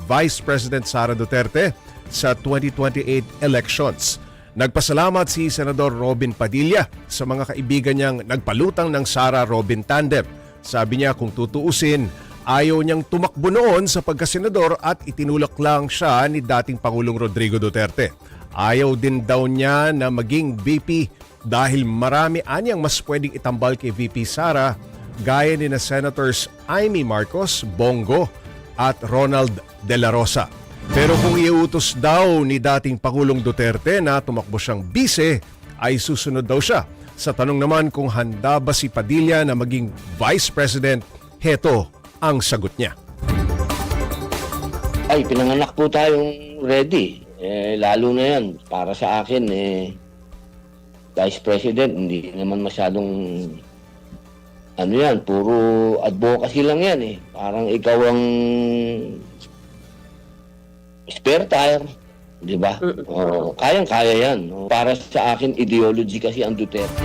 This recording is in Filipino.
Vice President Sara Duterte sa 2028 elections. Nagpasalamat si Senador Robin Padilla sa mga kaibigan niyang nagpalutang ng Sara-Robin tandem. Sabi niya kung tutuusin, ayaw niyang tumakbo noon sa pagkasenador at itinulak lang siya ni dating Pangulong Rodrigo Duterte. Ayaw din daw niya na maging VP dahil marami anyang mas pwedeng itambal kay VP Sara gaya ni na Senators Amy Marcos, Bongo at Ronald De La Rosa. Pero kung iutos daw ni dating Pangulong Duterte na tumakbo siyang bise, ay susunod daw siya. Sa tanong naman kung handa ba si Padilla na maging Vice President, heto ang sagot niya. Ay, pinanganak po tayong ready. Lalo na yan, para sa akin, Vice President, hindi naman masyadong, yan, puro advocacy lang yan eh. Parang ikaw ang spare tire, di ba? Kayang-kaya yan. Para sa akin, ideology kasi ang Duterte.